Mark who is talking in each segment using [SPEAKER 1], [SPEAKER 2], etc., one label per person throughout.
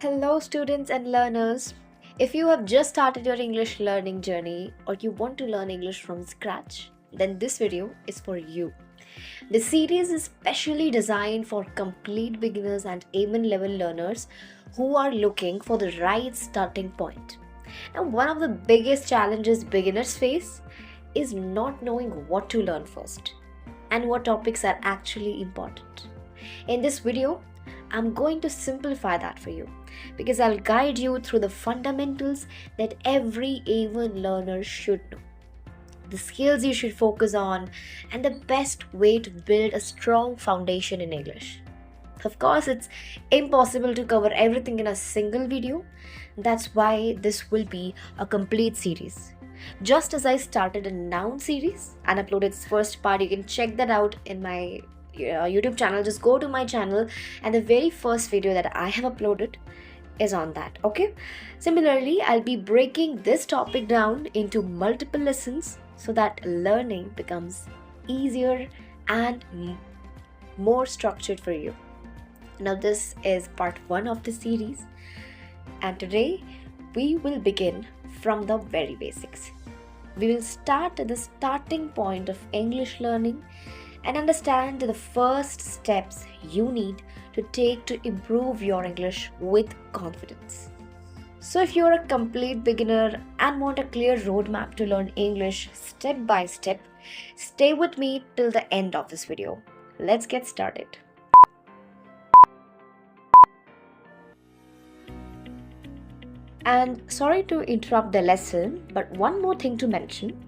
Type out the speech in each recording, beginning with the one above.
[SPEAKER 1] Hello, students and learners. If you have just started your English learning journey or you want to learn English from scratch, then this video is for you. The series is specially designed for complete beginners and A1 level learners who are looking for the right starting point. Now, one of the biggest challenges beginners face is not knowing what to learn first and what topics are actually important. In this video, I'm going to simplify that for you because I'll guide you through the fundamentals that every A1 learner should know, the skills you should focus on, and the best way to build a strong foundation in English. Of course, it's impossible to cover everything in a single video. That's why this will be a complete series. Just as I started a noun series and uploaded its first part, you can check that out in my YouTube channel. Just go to my channel and the very first video that I have uploaded is on that. Okay, similarly, I'll be breaking this topic down into multiple lessons so that learning becomes easier and more structured for you. Now, this is part 1 of the series, and today we will begin from the very basics. We will start at the starting point of English learning and understand the first steps you need to take to improve your English with confidence. So if you're a complete beginner and want a clear roadmap to learn English step by step, stay with me till the end of this video. Let's get started. And sorry to interrupt the lesson, but one more thing to mention,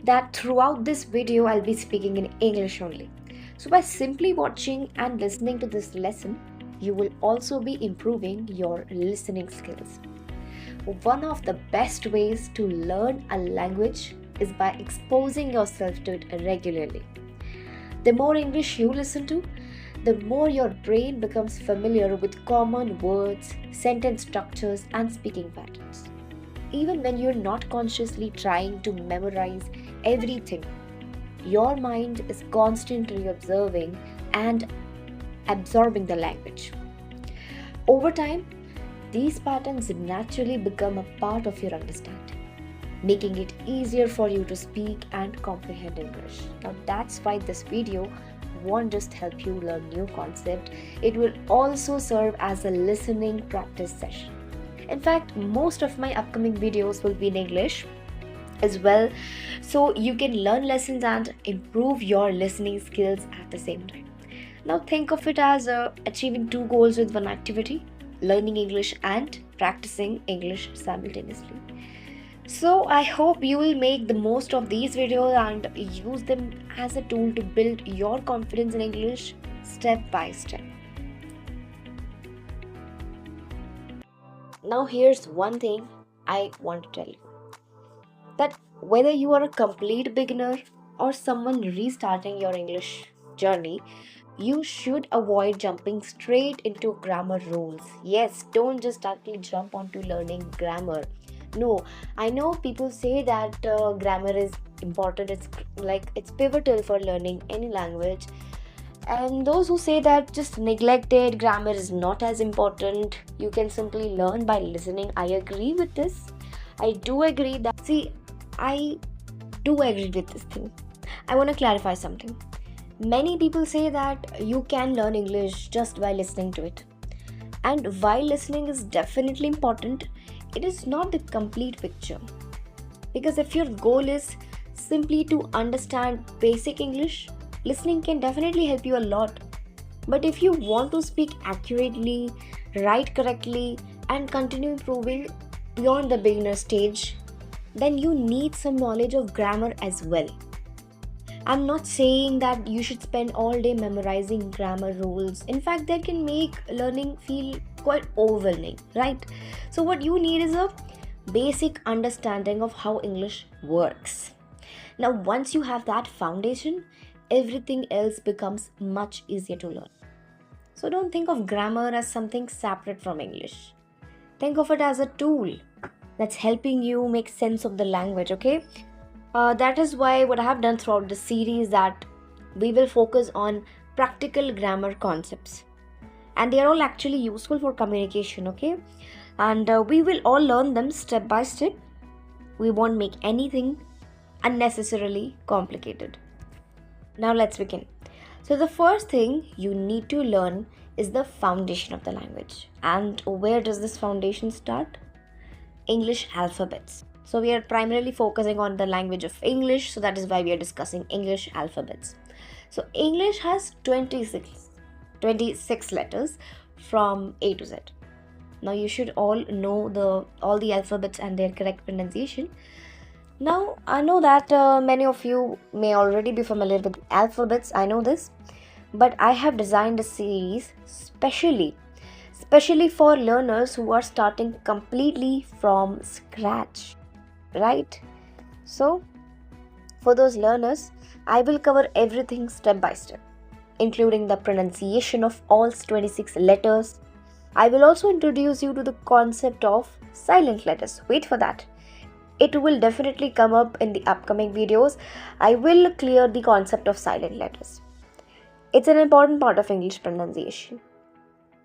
[SPEAKER 1] that throughout this video I'll be speaking in English only. So by simply watching and listening to this lesson, you will also be improving your listening skills. One of the best ways to learn a language is by exposing yourself to it regularly. The more English you listen to, the more your brain becomes familiar with common words, sentence structures, and speaking patterns. Even when you're not consciously trying to memorize everything, your mind is constantly observing and absorbing the language. Over time, these patterns naturally become a part of your understanding, making it easier for you to speak and comprehend English. Now, that's why this video won't just help you learn new concept, it will also serve as a listening practice session. In fact, most of my upcoming videos will be in English as well, so you can learn lessons and improve your listening skills at the same time. Now think of it as achieving two goals with one activity, learning English and practicing English simultaneously. So I hope you will make the most of these videos and use them as a tool to build your confidence in English step by step. Now here's one thing I want to tell you, that whether you are a complete beginner or someone restarting your English journey, you should avoid jumping straight into grammar rules. Yes, don't just directly jump onto learning grammar. No, I know people say that grammar is important, it's pivotal for learning any language. And those who say that just neglected, grammar is not as important, you can simply learn by listening. I agree with this. I do agree with this thing. I want to clarify something. Many people say that you can learn English just by listening to it. And while listening is definitely important, it is not the complete picture. Because if your goal is simply to understand basic English, listening can definitely help you a lot. But if you want to speak accurately, write correctly, and continue improving beyond the beginner stage, then you need some knowledge of grammar as well. I'm not saying that you should spend all day memorizing grammar rules. In fact, that can make learning feel quite overwhelming, right? So what you need is a basic understanding of how English works. Now, once you have that foundation, everything else becomes much easier to learn. So don't think of grammar as something separate from English. Think of it as a tool that's helping you make sense of the language, okay? That is why what I have done throughout the series, that we will focus on practical grammar concepts. and they are all actually useful for communication, okay? And we will all learn them step by step. We won't make anything unnecessarily complicated. Now let's begin. So the first thing you need to learn is the foundation of the language. And where does this foundation start? English alphabets. So we are primarily focusing on the language of English, so that is why we are discussing English alphabets. So English has 26 letters from A to Z. Now you should all know all the alphabets and their correct pronunciation. Now I know that many of you may already be familiar with alphabets, I know this, but I have designed a series specially for learners who are starting completely from scratch, right? So for those learners, I will cover everything step by step, including the pronunciation of all 26 letters. I will also introduce you to the concept of silent letters. Wait for that. It will definitely come up in the upcoming videos. I will clear the concept of silent letters. It's an important part of English pronunciation.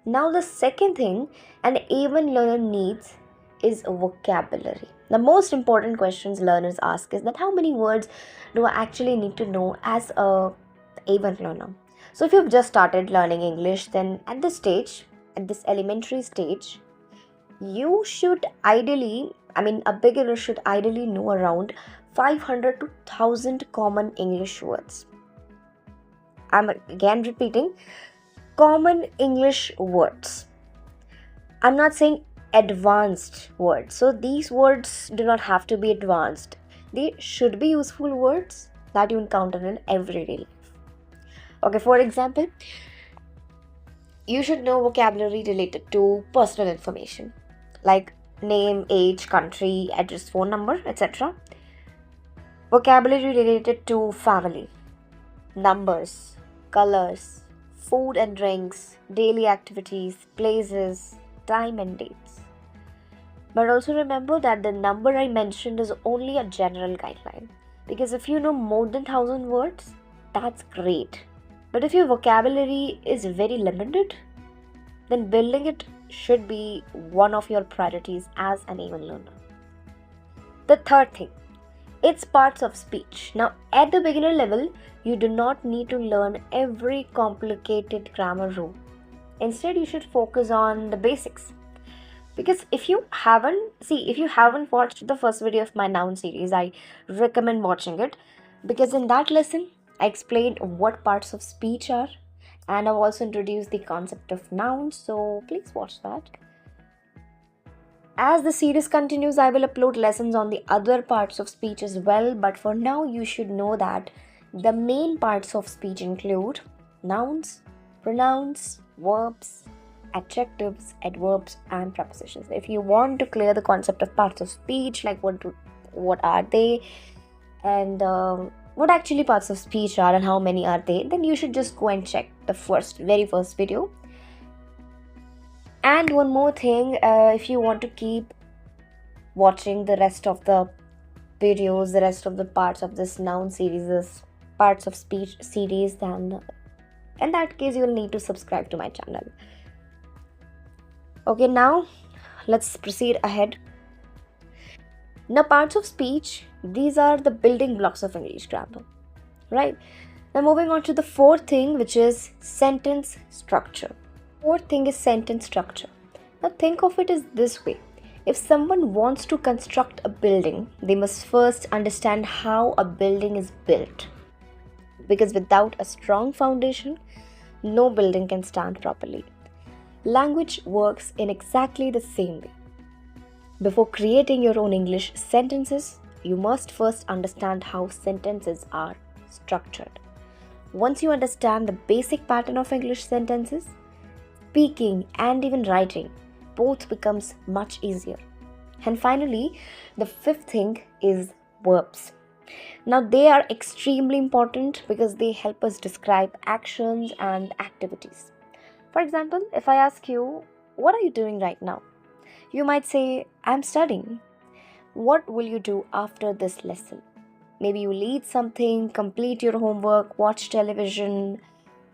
[SPEAKER 1] Now the second thing an A1 learner needs is vocabulary. The most important questions learners ask is that how many words do I actually need to know as a A1 learner? So if you've just started learning English, then at this elementary stage, you should a beginner should ideally know around 500 to 1000 common English words. I'm again repeating, common English words. I'm not saying advanced words. So these words do not have to be advanced. They should be useful words that you encounter in everyday life. Okay, for example, you should know vocabulary related to personal information like name, age, country, address, phone number, etc. Vocabulary related to family, numbers, colors, food and drinks, daily activities, places, time and dates. But also remember that the number I mentioned is only a general guideline, because if you know more than 1000 words, that's great. But if your vocabulary is very limited, then building it should be one of your priorities as an A1 learner. The third thing, it's parts of speech. Now, at the beginner level, you do not need to learn every complicated grammar rule. Instead, you should focus on the basics. Because if you haven't watched the first video of my noun series, I recommend watching it, because in that lesson, I explained what parts of speech are, and I've also introduced the concept of nouns, so please watch that. As the series continues, I will upload lessons on the other parts of speech as well, but for now you should know that the main parts of speech include nouns, pronouns, verbs, adjectives, adverbs, and prepositions. If you want to clear the concept of parts of speech, like what are they, and what actually parts of speech are and how many are they, then you should just go and check the very first video. And one more thing, if you want to keep watching the rest of the videos, the rest of the parts of this noun series, this parts of speech series, then in that case you'll need to subscribe to my channel. Okay, now let's proceed ahead. Now, parts of speech, these are the building blocks of English grammar, right? Now, moving on to the fourth thing, which is sentence structure. Fourth thing is sentence structure. Now, think of it as this way. If someone wants to construct a building, they must first understand how a building is built. Because without a strong foundation, no building can stand properly. Language works in exactly the same way. Before creating your own English sentences, you must first understand how sentences are structured. Once you understand the basic pattern of English sentences, speaking and even writing both becomes much easier. And finally, the fifth thing is verbs. Now, they are extremely important because they help us describe actions and activities. For example, if I ask you, what are you doing right now? You might say, I'm studying. What will you do after this lesson? Maybe you will eat something, complete your homework, watch television,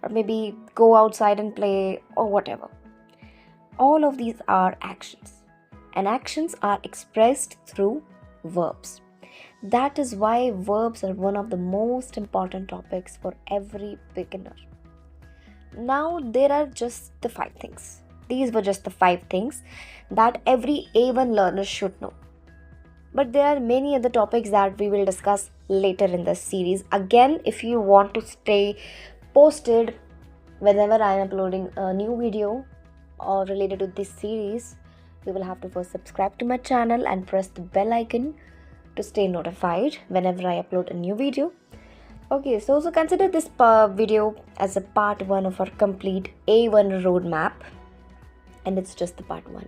[SPEAKER 1] or maybe go outside and play, or whatever. All of these are actions, and actions are expressed through verbs. That is why verbs are one of the most important topics for every beginner. Now, there are just the 5 things. These were just the 5 things that every A1 learner should know. But there are many other topics that we will discuss later in this series. Again, if you want to stay posted whenever I am uploading a new video or related to this series, you will have to first subscribe to my channel and press the bell icon to stay notified whenever I upload a new video. Okay, so consider this video as a part 1 of our complete A1 roadmap, and it's just the part 1.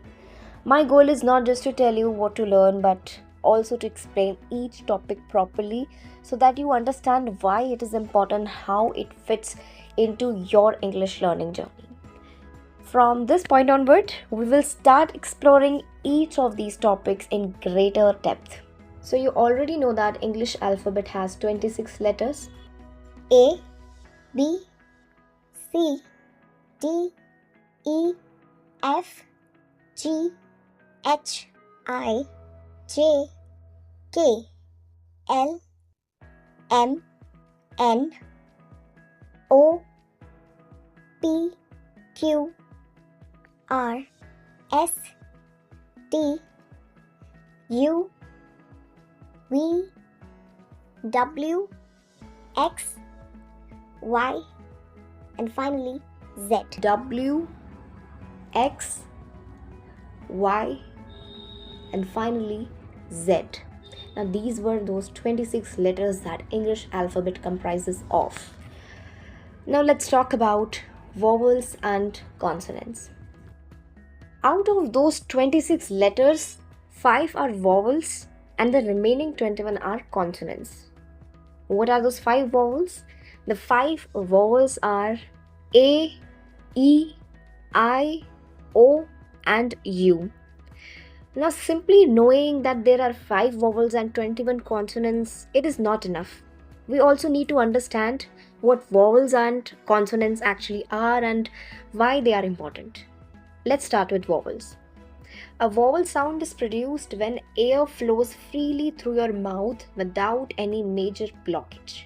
[SPEAKER 1] My goal is not just to tell you what to learn, but also to explain each topic properly so that you understand why it is important, how it fits into your English learning journey. From this point onward, we will start exploring each of these topics in greater depth. So you already know that English alphabet has 26 letters.
[SPEAKER 2] A, B, C, D, E, F, G, H, I, J, K, L, M, N, O, P, Q, R, S, T, U, V, W, X, Y, and finally Z.
[SPEAKER 1] W, X, Y, and finally Z. Now these were those 26 letters that English alphabet comprises of. Now let's talk about vowels and consonants. Out of those 26 letters, 5 are vowels and the remaining 21 are consonants. What are those 5 vowels? The 5 vowels are A, E, I, O, and U. Now, simply knowing that there are 5 vowels and 21 consonants, it is not enough. We also need to understand what vowels and consonants actually are and why they are important. Let's start with vowels. A vowel sound is produced when air flows freely through your mouth without any major blockage.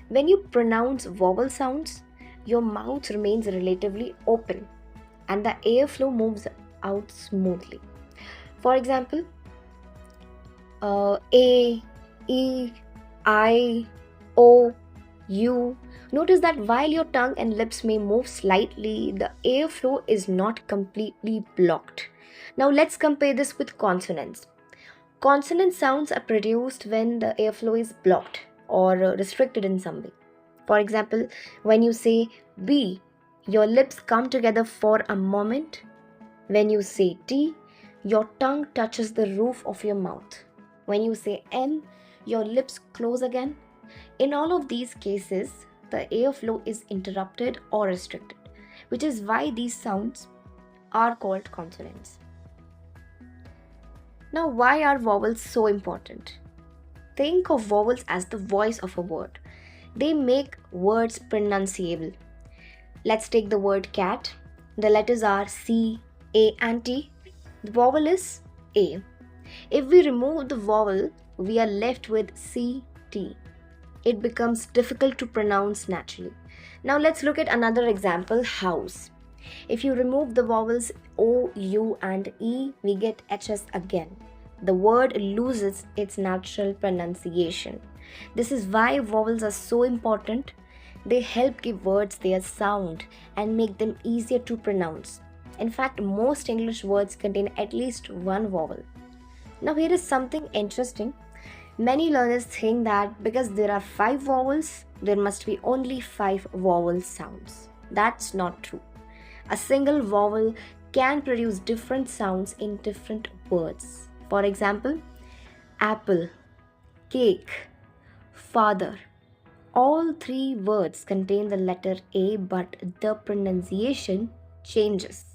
[SPEAKER 1] When you pronounce vowel sounds, your mouth remains relatively open and the airflow moves out smoothly. For example, A, E, I, O, U. Notice that while your tongue and lips may move slightly, the airflow is not completely blocked. Now let's compare this with consonants. Consonant sounds are produced when the airflow is blocked or restricted in some way. For example, when you say B, your lips come together for a moment. When you say T, your tongue touches the roof of your mouth. When you say M, your lips close again. In all of these cases, the airflow is interrupted or restricted, which is why these sounds are called consonants. Now, why are vowels so important? Think of vowels as the voice of a word. They make words pronunciable. Let's take the word cat. The letters are C, A, and T. The vowel is A. If we remove the vowel, we are left with C, T. It becomes difficult to pronounce naturally. Now let's look at another example, house. If you remove the vowels O, U, and E, we get HS again. The word loses its natural pronunciation. This is why vowels are so important. They help give words their sound and make them easier to pronounce. In fact, most English words contain at least one vowel. Now here is something interesting. Many learners think that because there are 5 vowels, there must be only 5 vowel sounds. That's not true. A single vowel can produce different sounds in different words. For example, apple, cake, father. All 3 words contain the letter A, but the pronunciation changes.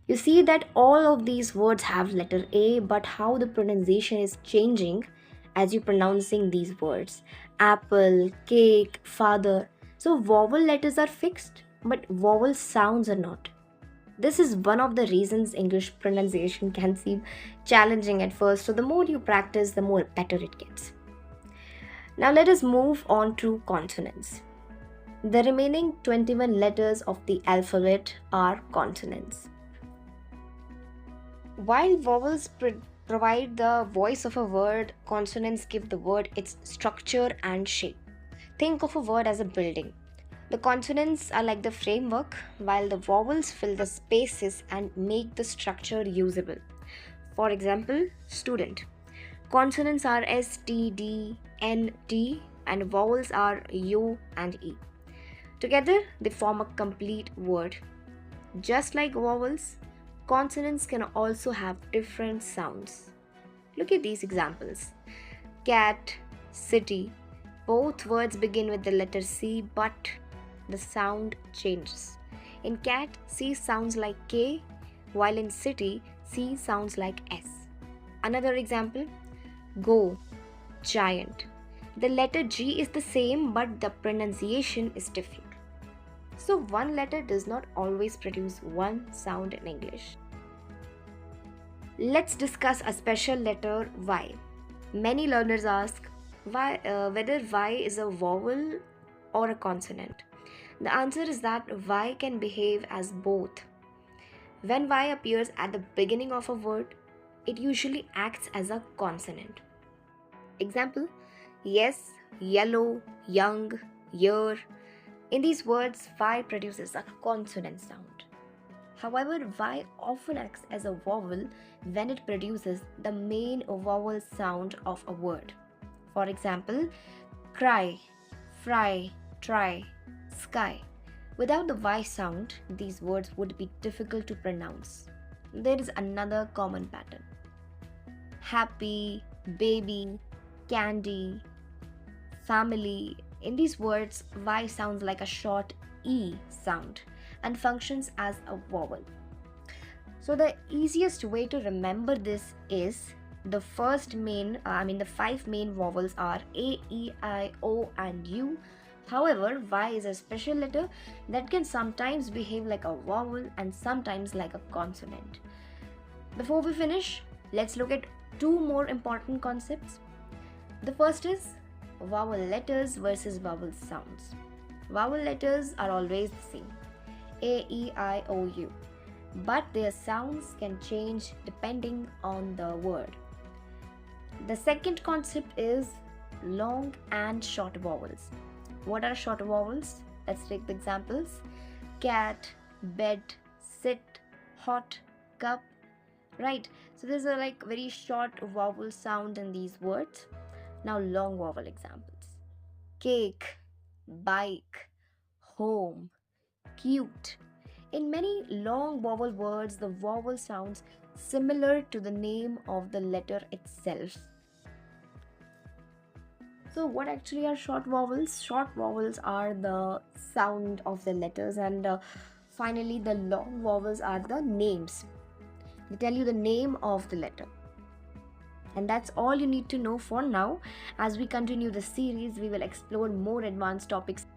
[SPEAKER 1] You see that all of these words have letter A, but how the pronunciation is changing as you're pronouncing these words. Apple, cake, father. So vowel letters are fixed, but vowel sounds are not. This is one of the reasons English pronunciation can seem challenging at first. So the more you practice, the more better it gets. Now let us move on to consonants. The remaining 21 letters of the alphabet are consonants. While vowels provide the voice of a word, consonants give the word its structure and shape. Think of a word as a building. The consonants are like the framework, while the vowels fill the spaces and make the structure usable. For example, student. Consonants are S, T, D, N, T, and vowels are U and E. Together, they form a complete word. Just like vowels, consonants can also have different sounds. Look at these examples. Cat, city. Both words begin with the letter C, but the sound changes. In cat, C sounds like K, while in city, C sounds like S. Another example, go, giant. The letter G is the same, but the pronunciation is different. So, one letter does not always produce one sound in English. Let's discuss a special letter Y. Many learners ask whether Y is a vowel or a consonant. The answer is that Y can behave as both. When Y appears at the beginning of a word, it usually acts as a consonant. Example, yes, yellow, young, year. In these words, Y produces a consonant sound. However, Y often acts as a vowel when it produces the main vowel sound of a word. For example, cry, fry, try, sky. Without the Y sound, these words would be difficult to pronounce. There is another common pattern. Happy, baby, candy, family. In these words, Y sounds like a short E sound and functions as a vowel. So the easiest way to remember this is the five main vowels are A, E, I, O and U. However, Y is a special letter that can sometimes behave like a vowel and sometimes like a consonant. Before we finish, let's look at two more important concepts. The first is vowel letters versus vowel sounds. Vowel letters are always the same, A, E, I, O, U, but their sounds can change depending on the word. The second concept is long and short vowels. What are short vowels? Let's take the examples. Cat, bed, sit, hot, cup. Right, so there's a very short vowel sound in these words. Now long vowel examples. Cake, bike, home, cute. In many long vowel words, the vowel sounds similar to the name of the letter itself. So, what actually are short vowels? Short vowels are the sound of the letters, and finally, the long vowels are the names. They tell you the name of the letter. And that's all you need to know for now. As we continue the series, we will explore more advanced topics.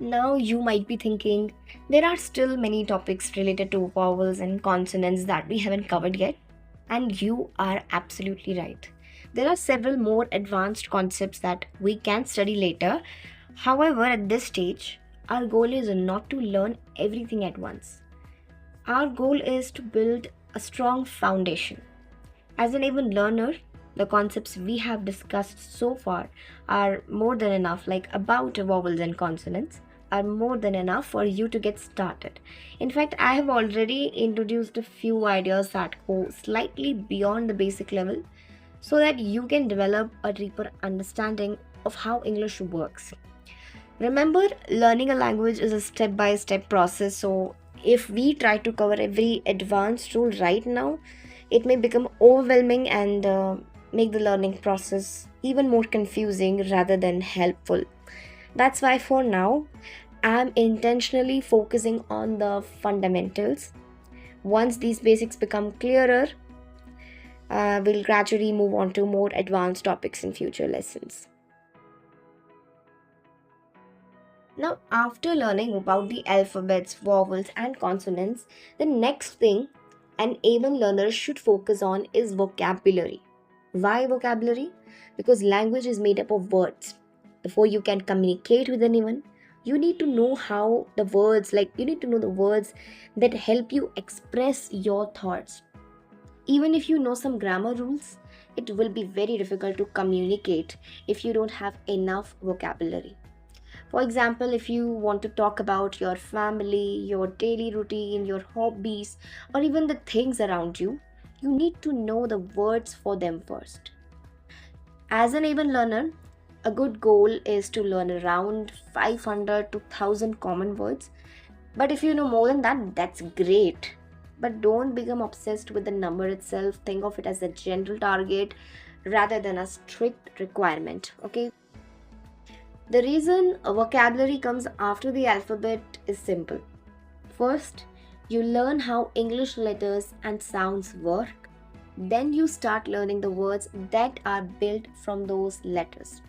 [SPEAKER 1] Now, you might be thinking, there are still many topics related to vowels and consonants that we haven't covered yet. And you are absolutely right. There are several more advanced concepts that we can study later. However, at this stage, our goal is not to learn everything at once. Our goal is to build a strong foundation. As an even learner, the concepts we have discussed so far are more than enough, like about vowels and consonants, are more than enough for you to get started. In fact, I have already introduced a few ideas that go slightly beyond the basic level so that you can develop a deeper understanding of how English works. Remember, learning a language is a step by step process, so if we try to cover every advanced rule right now, it may become overwhelming and make the learning process even more confusing rather than helpful. That's why for now, I'm intentionally focusing on the fundamentals. Once these basics become clearer, we'll gradually move on to more advanced topics in future lessons. Now, after learning about the alphabets, vowels, and consonants, the next thing an A1 learner should focus on is vocabulary. Why vocabulary? Because language is made up of words. Before you can communicate with anyone, you need to know how the words, like you need to know the words that help you express your thoughts. Even if you know some grammar rules, it will be very difficult to communicate if you don't have enough vocabulary. For example, if you want to talk about your family, your daily routine, your hobbies, or even the things around you, you need to know the words for them first. As an A1 learner, a good goal is to learn around 500 to 1000 common words. But if you know more than that, that's great. But don't become obsessed with the number itself. Think of it as a general target rather than a strict requirement. Okay? The reason a vocabulary comes after the alphabet is simple. First, you learn how English letters and sounds work. Then you start learning the words that are built from those letters.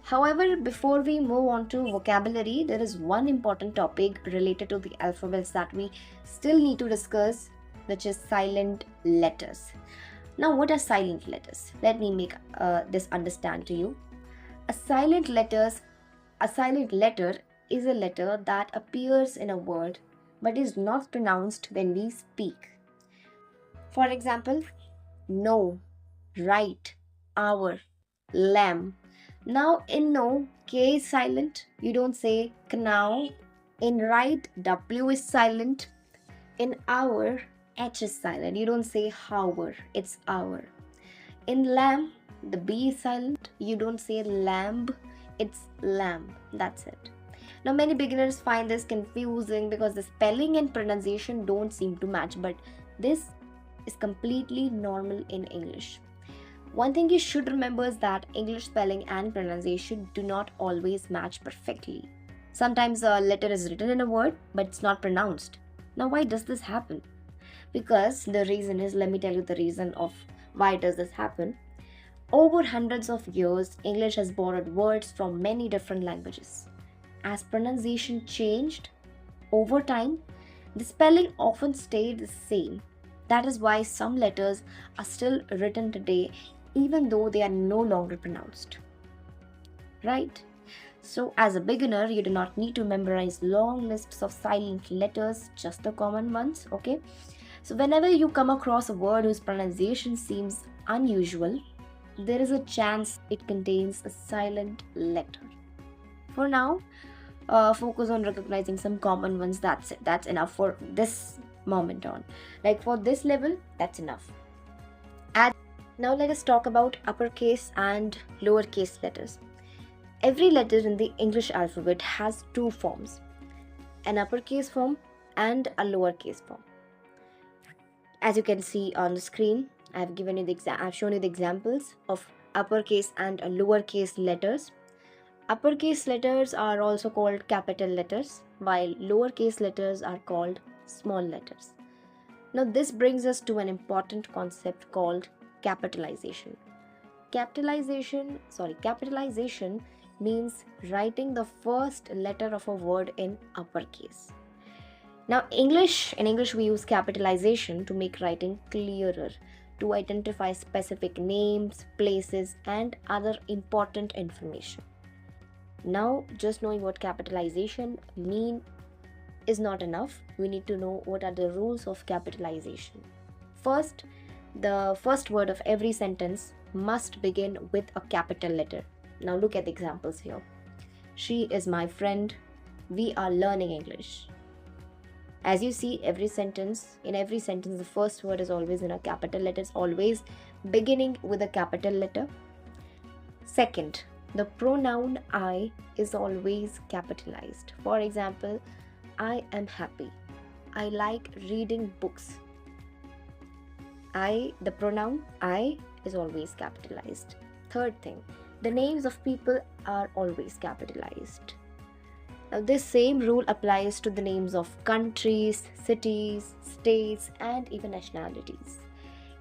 [SPEAKER 1] However, before we move on to vocabulary, there is one important topic related to the alphabets that we still need to discuss, which is silent letters. Now, what are silent letters? Let me make this understand to you. A silent letters a silent letter is a letter that appears in a word but is not pronounced when we speak. For example, no, right, hour, lamb. Now in no, K is silent. You don't say now. In right, W is silent. In hour, H is silent. You don't say hour. It's hour. In lamb, the B is silent. You don't say lamb. It's lamb. That's it. Now many beginners find this confusing because the spelling and pronunciation don't seem to match, but this is completely normal in English. One thing you should remember is that English spelling and pronunciation do not always match perfectly. Sometimes a letter is written in a word, but it's not pronounced. Now, why does this happen? Because the reason is, let me tell you the reason of why does this happen. Over hundreds of years, English has borrowed words from many different languages. As pronunciation changed over time, the spelling often stayed the same. That is why some letters are still written today even though they are no longer pronounced. Right? So, as a beginner, you do not need to memorize long lists of silent letters, just the common ones, okay? So, whenever you come across a word whose pronunciation seems unusual, there is a chance it contains a silent letter. For now, focus on recognizing some common ones. That's it. That's enough for this moment on. Like for this level, that's enough. Now let us talk about uppercase and lowercase letters. Every letter in the English alphabet has two forms, an uppercase form and a lowercase form. As you can see on the screen, I've shown you the examples of uppercase and lowercase letters. Uppercase letters are also called capital letters, while lowercase letters are called small letters. Now this brings us to an important concept called capitalization. Capitalization means writing the first letter of a word in uppercase. Now in English we use capitalization to make writing clearer, to identify specific names, places and other important information. Now just knowing what capitalization mean is not enough. We need to know what are the rules of capitalization. First, the first word of every sentence must begin with a capital letter. Now look at the examples here. She is my friend. We are learning English. As you see, in every sentence, the first word is always in a capital letter. It's always beginning with a capital letter. Second, the pronoun I is always capitalized. For example, I am happy. I like reading books. The pronoun I is always capitalized. Third thing, the names of people are always capitalized. Now, this same rule applies to the names of countries, cities, states, and even nationalities.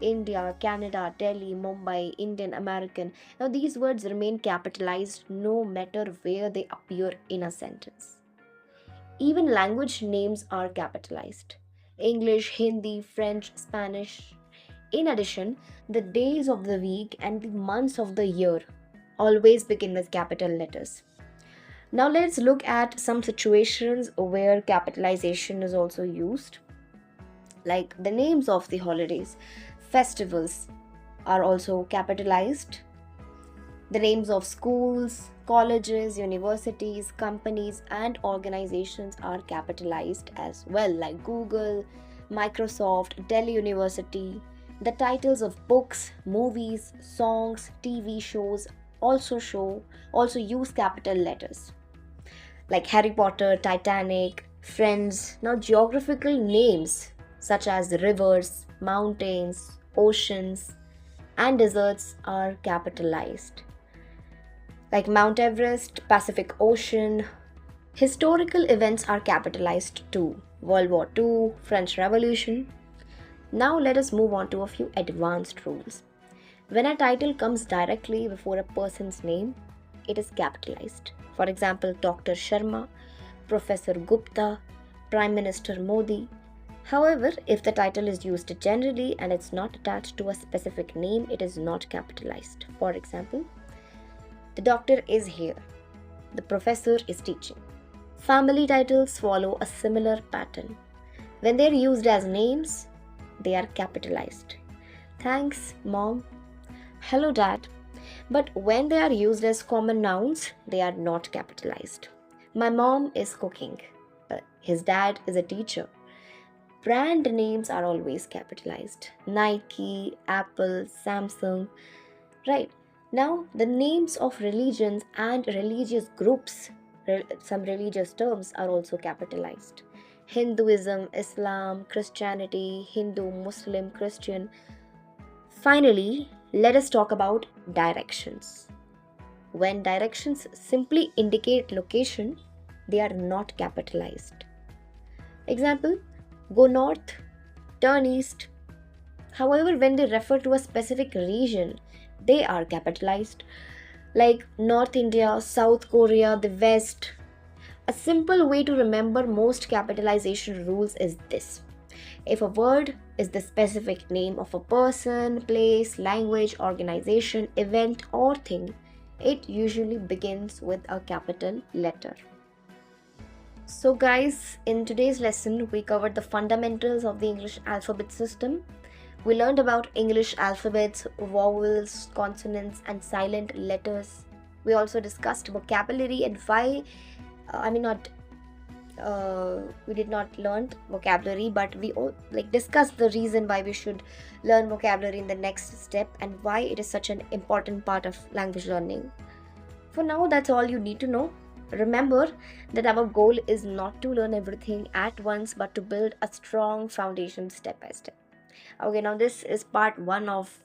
[SPEAKER 1] India, Canada, Delhi, Mumbai, Indian, American. Now, these words remain capitalized no matter where they appear in a sentence. Even language names are capitalized: English, Hindi, French, Spanish. In addition, the days of the week and the months of the year always begin with capital letters. Now, let's look at some situations where capitalization is also used, like the names of the holidays, festivals are also capitalized. The names of schools, colleges, universities, companies, and organizations are capitalized as well, like Google, Microsoft, Delhi University. The titles of books, movies, songs, TV shows also use capital letters, like Harry Potter, Titanic, Friends. Now, geographical names such as rivers, mountains, oceans, and deserts are capitalized, like Mount Everest, Pacific Ocean. Historical events are capitalized too: World War II, French Revolution. Now, let us move on to a few advanced rules. When a title comes directly before a person's name, it is capitalized. For example, Dr. Sharma, Professor Gupta, Prime Minister Modi. However, if the title is used generally and it's not attached to a specific name, it is not capitalized. For example, the doctor is here, the professor is teaching. Family titles follow a similar pattern. When they are used as names, they are capitalized. Thanks, mom. Hello, dad. But when they are used as common nouns, they are not capitalized. My mom is cooking. His dad is a teacher. Brand names are always capitalized: Nike, Apple, Samsung. Right. Now, the names of religions and religious groups, some religious terms are also capitalized: Hinduism, Islam, Christianity, Hindu, Muslim, Christian. Finally, let us talk about directions. When directions simply indicate location, they are not capitalized. Example: go north, turn east. However, when they refer to a specific region, they are capitalized, like North India, South Korea, the West. A simple way to remember most capitalization rules is this: if a word is the specific name of a person, place, language, organization, event, or thing, it usually begins with a capital letter. So, guys, in today's lesson, we covered the fundamentals of the English alphabet system. We learned about English alphabets, vowels, consonants, and silent letters. We also discussed vocabulary and why, not we did not learn vocabulary, but we all discussed the reason why we should learn vocabulary in the next step and why it is such an important part of language learning. For now, that's all you need to know. Remember that our goal is not to learn everything at once, but to build a strong foundation step by step. Okay, now this is part 1 of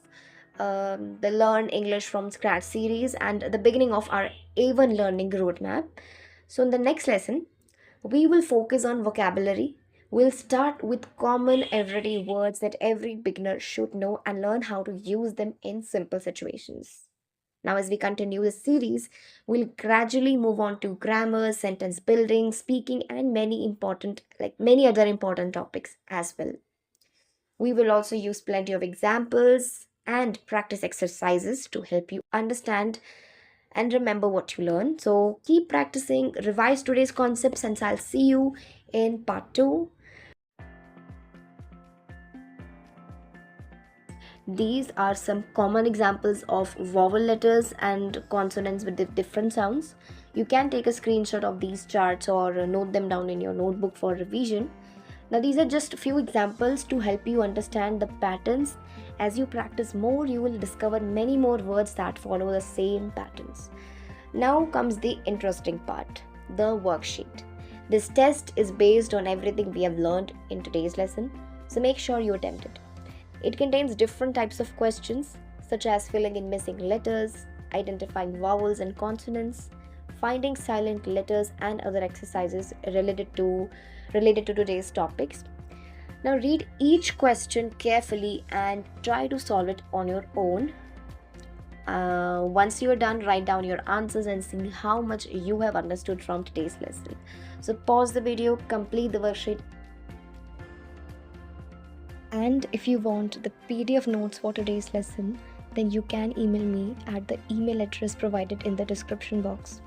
[SPEAKER 1] the Learn English from Scratch series and the beginning of our A1 learning roadmap. So, in the next lesson, we will focus on vocabulary. We'll start with common everyday words that every beginner should know and learn how to use them in simple situations. Now, as we continue this series, we'll gradually move on to grammar, sentence building, speaking, and many other important topics as well. We will also use plenty of examples and practice exercises to help you understand and remember what you learn. So keep practicing, revise today's concepts, and I'll see you in part 2. These are some common examples of vowel letters and consonants with different sounds. You can take a screenshot of these charts or note them down in your notebook for revision. Now, these are just a few examples to help you understand the patterns. As you practice more, you will discover many more words that follow the same patterns. Now comes the interesting part, the worksheet. This test is based on everything we have learned in today's lesson, so make sure you attempt it. It contains different types of questions, such as filling in missing letters, identifying vowels and consonants, finding silent letters, and other exercises related to today's topics. Now read each question carefully and try to solve it on your own. Once you are done, write down your answers and see how much you have understood from today's lesson. So pause the video, complete the worksheet. And if you want the PDF notes for today's lesson, then you can email me at the email address provided in the description box.